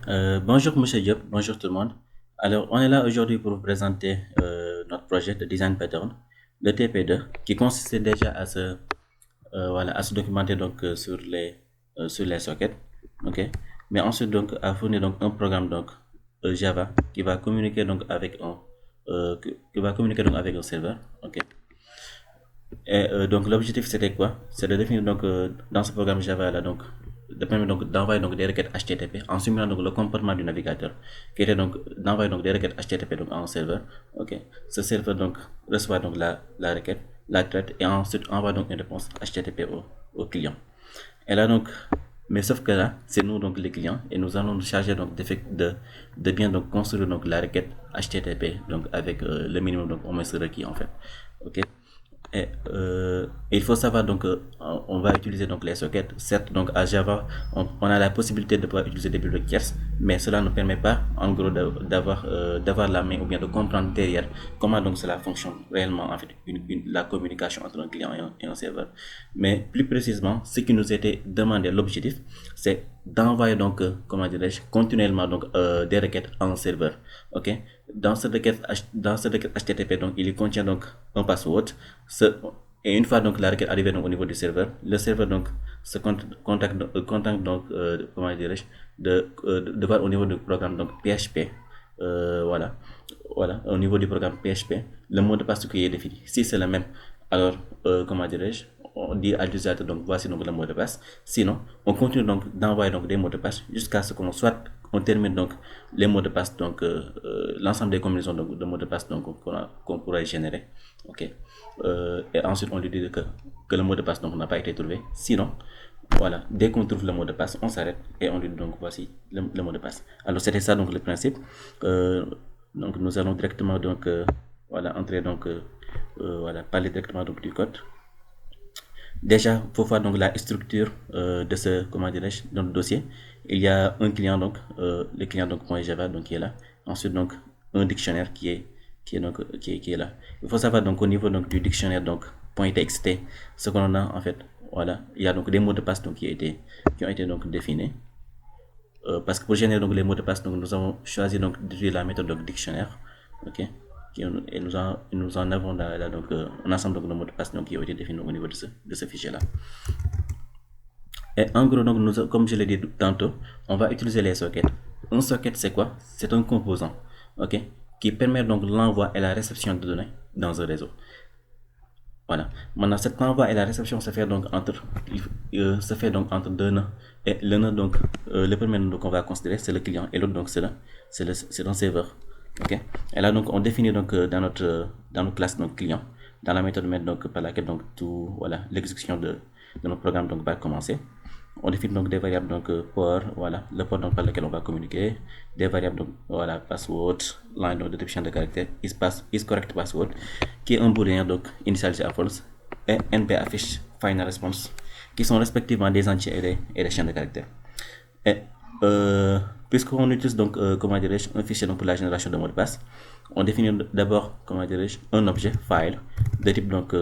Bonjour Monsieur Diop, bonjour tout le monde. Alors, on est là aujourd'hui pour vous présenter notre projet de design pattern, le TP2, qui consistait déjà à se documenter sur les sockets, ok. Mais ensuite donc à fournir donc un programme donc Java qui va communiquer donc avec qui va communiquer donc avec un serveur, ok. Et donc l'objectif c'était quoi? C'est de définir donc dans ce programme Java là donc de permettre donc d'envoyer donc des requêtes HTTP en simulant donc le comportement du navigateur qui était donc d'envoyer donc des requêtes HTTP donc à un serveur. Ok. Ce serveur donc reçoit donc la requête, la traite et ensuite envoie donc une réponse HTTP au client. Et là donc, mais sauf que là, c'est nous donc les clients et nous allons nous charger donc de bien donc construire donc la requête HTTP donc avec le minimum donc on met ce requis en fait. Ok. Et il faut savoir donc on va utiliser donc les sockets. Certes donc à Java on a la possibilité de pouvoir utiliser des bibliothèques tierces, mais cela ne permet pas en gros d'avoir la main ou bien de comprendre derrière comment donc cela fonctionne réellement en fait la communication entre un client et un serveur. Mais plus précisément, ce qui nous était demandé, l'objectif, c'est d'envoyer donc comment dirais-je continuellement donc des requêtes à un serveur. Ok. Dans cette requête HTTP donc il contient donc un password. Ce- et une fois donc la requête arrivée donc au niveau du serveur, le serveur donc se contacte donc comment dirais-je de voir au niveau du programme donc PHP. Voilà, au niveau du programme PHP, le mot de passe qui est défini. Si c'est le même, alors comment dirais-je, on dit à l'utilisateur donc voici donc le mot de passe. Sinon, on continue donc d'envoyer donc des mots de passe jusqu'à ce qu'on soit on termine donc les mots de passe donc l'ensemble des combinaisons de mots de passe donc qu'on pourrait générer. Ok. Et ensuite on lui dit que le mot de passe donc n'a pas été trouvé. Sinon, voilà, dès qu'on trouve le mot de passe, on s'arrête et on lui dit donc voici le mot de passe. Alors c'était ça donc le principe. Euh, donc nous allons directement donc entrer donc parler directement donc du code. Déjà, pour voir donc la structure de ce comment dirais-je dans le dossier, il y a un client donc le client donc .java donc qui est là. Ensuite donc un dictionnaire qui est là. Il faut savoir donc au niveau donc du dictionnaire donc .txt, ce qu'on a en fait, voilà, il y a donc des mots de passe donc qui ont été donc définis. Parce que pour générer donc les mots de passe, donc nous avons choisi donc d'utiliser la méthode donc dictionnaire, ok, et nous en avons là, donc un ensemble donc de mots de passe donc qui ont été définis au niveau de ce fichier là. Et en gros donc comme je l'ai dit tantôt, on va utiliser les sockets. Un socket c'est quoi? C'est un composant, ok, qui permet donc l'envoi et la réception de données dans un réseau. Voilà. Maintenant, cet envoi et la réception se fait donc entre deux nœuds. Et le nœud donc le premier nœud qu'on va considérer c'est le client et l'autre donc c'est un serveur. Ok. Et là donc on définit donc dans notre classe donc client dans la méthode main donc par laquelle donc tout voilà l'exécution de notre programme donc va commencer. On définit donc des variables donc port, voilà, le port donc par lequel on va communiquer, des variables donc voilà, password, line donc de description de caractère, is correct password, qui est un booléen donc initialisé à false, et np affiche final response, qui sont respectivement des entiers et des chaînes de caractères. Et puisqu'on utilise donc comment dirais-je un fichier donc pour la génération de mots de passe, on définit d'abord comment dirais-je un objet file de type donc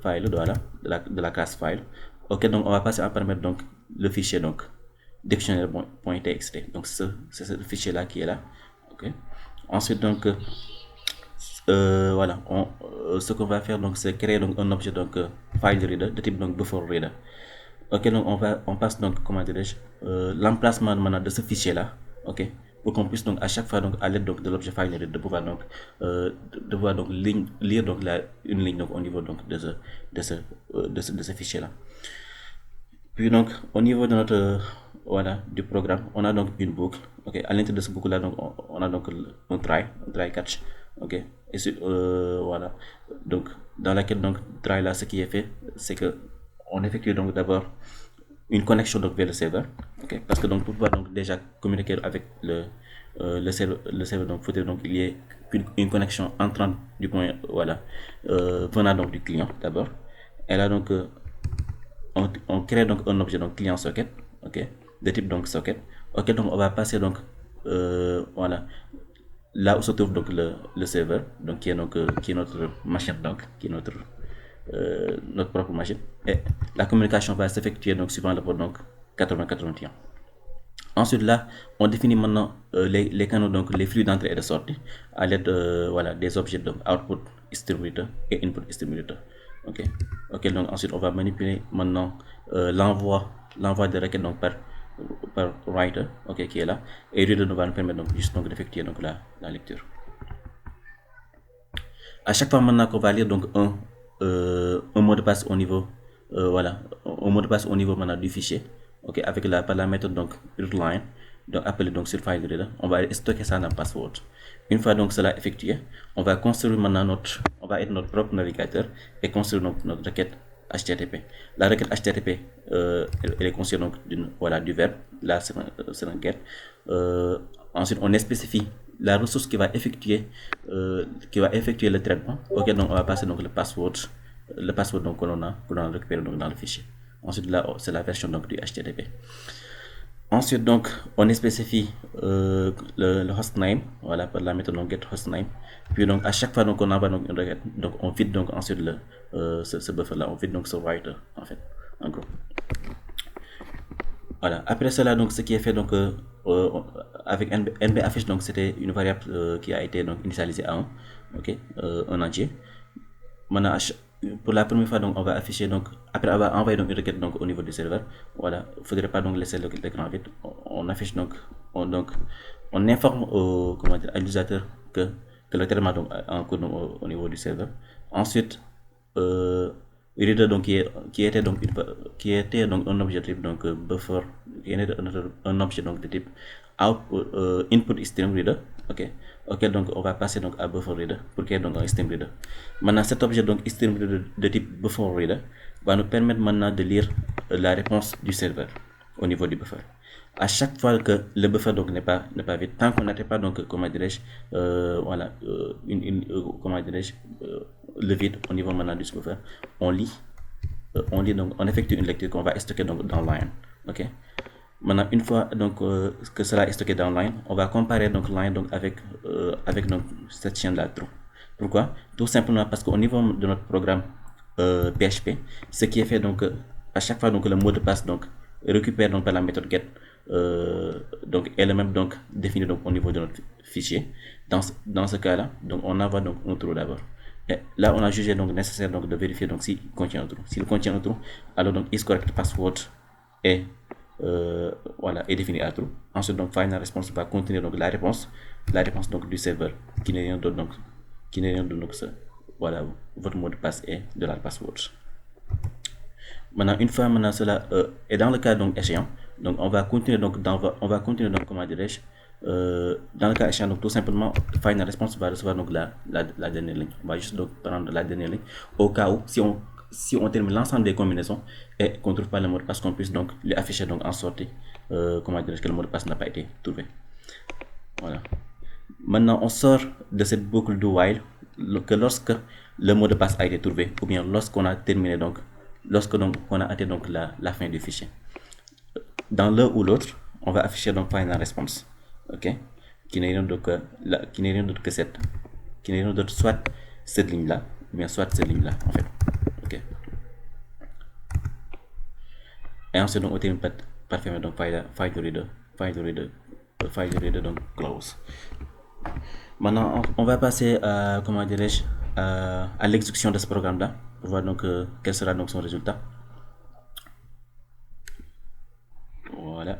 file voilà, de la classe file. Ok, donc on va passer à paramètre donc le fichier donc dictionnaire.txt. Donc c'est ce fichier là qui est là. Ok. Ensuite donc voilà, ce qu'on va faire donc c'est créer donc un objet donc file reader de type donc buffer reader. Ok, donc on passe donc comment dirais-je l'emplacement maintenant de ce fichier là. Ok, pour qu'on puisse donc à chaque fois donc à l'aide donc de l'objet file reader de pouvoir donc de pouvoir donc lire donc une ligne donc au niveau donc de ce fichier là. Puis donc au niveau de notre voilà du programme, on a donc une boucle. Ok, à l'intérieur de ce boucle là donc on a donc un try catch. Ok, et voilà donc dans laquelle donc try là ce qui est fait c'est que on effectue donc d'abord une connexion donc vers le serveur. Ok, parce que donc pour pouvoir donc déjà communiquer avec le serveur donc faudrait donc il y ait une connexion entrant du point voilà venant donc du client d'abord. Et là donc on crée donc un objet donc client socket, ok, de type donc socket. Ok, donc on va passer donc voilà là où se trouve donc le serveur, donc qui est notre machine donc qui est notre propre machine. Et la communication va s'effectuer donc suivant le port donc 8081. Ensuite là, on définit maintenant les canaux, donc les flux d'entrée et de sortie à l'aide voilà, des objets donc output distributeur et input distributeur. Ok, ok. Donc ensuite on va manipuler maintenant l'envoi de requêtes donc par writer, ok, qui est là, et reader va nous permettre donc juste donc d'effectuer donc la lecture. À chaque fois maintenant qu'on va lire donc un mot de passe au niveau voilà, un mot de passe au niveau maintenant du fichier, ok, avec par la méthode donc readline, donc appelée donc sur file reader, on va stocker ça dans password. Une fois donc cela effectué, on va construire maintenant on va être notre propre navigateur et construire donc notre requête HTTP. La requête HTTP, elle est constituée donc voilà, du verbe, là c'est un get. Ensuite on spécifie la ressource qui va effectuer le traitement, auquel donc on va passer donc le password donc que l'on a récupéré donc dans le fichier. Ensuite là c'est la version donc du HTTP. Ensuite donc on spécifie le hostname, voilà, par la méthode donc get hostname. Puis donc à chaque fois donc on envoie donc une requête, donc on vide donc ensuite ce buffer là, on vide donc ce writer en fait, en gros. Voilà. Après cela, donc, ce qui est fait donc, avec NB affiche, donc c'était une variable qui a été donc initialisée à 1, ok, un entier. Maintenant, pour la première fois, donc, on va afficher, donc, après avoir envoyé donc, une requête donc, au niveau du serveur, voilà, il ne faudrait pas donc laisser l'écran vide. On affiche donc, on informe à l'utilisateur que le traitement donc, est en cours donc, au niveau du serveur. Ensuite, reader donc qui était donc un objet type donc buffer, qui était un objet donc de type input string reader, ok, auquel donc on va passer donc à buffer reader pour qu'il y ait donc un string reader. Maintenant cet objet donc string reader de type buffer reader va nous permettre maintenant de lire la réponse du serveur au niveau du buffer. À chaque fois que le buffer donc n'est pas vide, tant qu'on n'atteint pas donc comment dirais-je voilà, comment dirais-je le vide au niveau maintenant du buffer, on lit donc on effectue une lecture qu'on va stocker donc dans line, ok. Maintenant une fois donc que cela est stocké dans line, on va comparer donc line donc avec donc cette chaîne là true. Pourquoi? Tout simplement parce qu'au niveau de notre programme PHP, ce qui est fait donc à chaque fois donc le mot de passe donc récupère donc par la méthode get donc est le même donc défini donc au niveau de notre fichier. Dans ce cas là, donc on envoie donc un true d'abord. Et là on a jugé donc nécessaire donc de vérifier donc s'il contient un true. S'il contient un true, alors donc is correct password est voilà, est défini à true. Ensuite donc final response va contenir donc la réponse donc du serveur qui n'est rien d'autre donc voilà, votre mot de passe est de la password. Maintenant une fois maintenant cela est dans le cas donc échéant, donc on va continuer donc comment dirais-je dans le cas échéant, donc tout simplement final response va recevoir donc la dernière ligne. On va juste donc prendre la dernière ligne au cas où si on termine l'ensemble des combinaisons et qu'on ne trouve pas le mot de passe, qu'on puisse donc lui afficher donc en sortie comment dirais-je que le mot de passe n'a pas été trouvé. Voilà. Maintenant on sort de cette boucle do while que lorsque le mot de passe a été trouvé, ou bien lorsqu'on a terminé donc on a atteint donc la fin du fichier. Dans l'un ou l'autre, on va afficher donc final response, ok, qui n'est rien d'autre que cette, qui n'est rien d'autre soit cette ligne là, ou bien soit cette ligne là en fait, ok. Et ensuite donc on termine par fermer donc file to reader donc close. Maintenant on va passer à comment dirais-je à l'exécution de ce programme là pour voir donc quel sera donc son résultat. Voilà,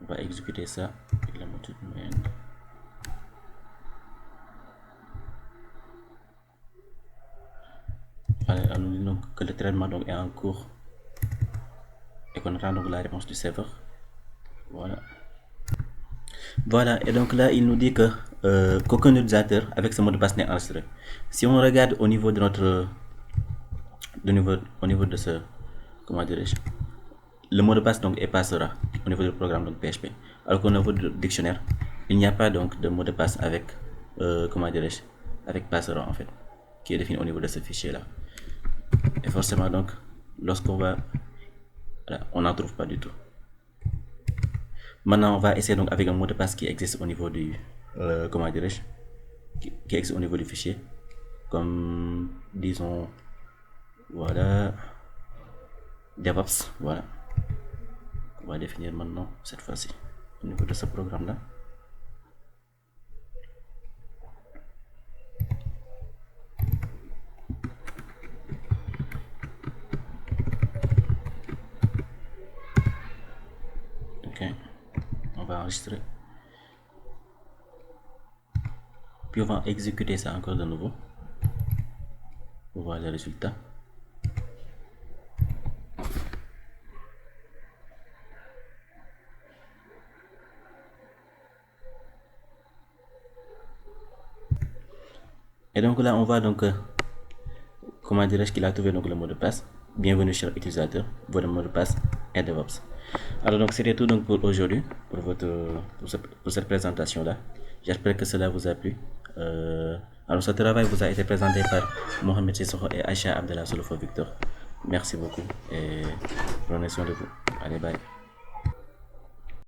on va exécuter ça avec la méthode main. Voilà, nous dit donc que le traitement donc est en cours et qu'on attend donc la réponse du serveur. Voilà. Voilà, et donc là il nous dit que qu'aucun utilisateur avec ce mot de passe n'est enregistré. Si on regarde au niveau de notre au niveau de ce, comment dirais-je, le mot de passe donc est passera au niveau du programme donc PHP, alors qu'au niveau du dictionnaire il n'y a pas donc de mot de passe avec comment dirais-je, avec passera en fait, qui est défini au niveau de ce fichier là. Et forcément donc lorsqu'on va, voilà, on n'en trouve pas du tout. Maintenant on va essayer donc avec un mot de passe qui existe au niveau du comment dirais-je, qui existe au niveau du fichier, comme disons voilà DevOps, voilà. On va définir maintenant cette fois-ci au niveau de ce programme-là. Ok, on va enregistrer. Puis on va exécuter ça encore de nouveau pour voir les résultats. Et donc là, on va donc, comment dirais-je qu'il a trouvé donc le mot de passe. Bienvenue cher utilisateur, votre mot de passe est DevOps. Alors donc c'était tout donc pour aujourd'hui, pour cette présentation-là. J'espère que cela vous a plu. Alors ce travail vous a été présenté par Mohamed Sissoko et Aïcha Abdallah Solofo Victor. Merci beaucoup et prenez soin de vous. Allez, bye.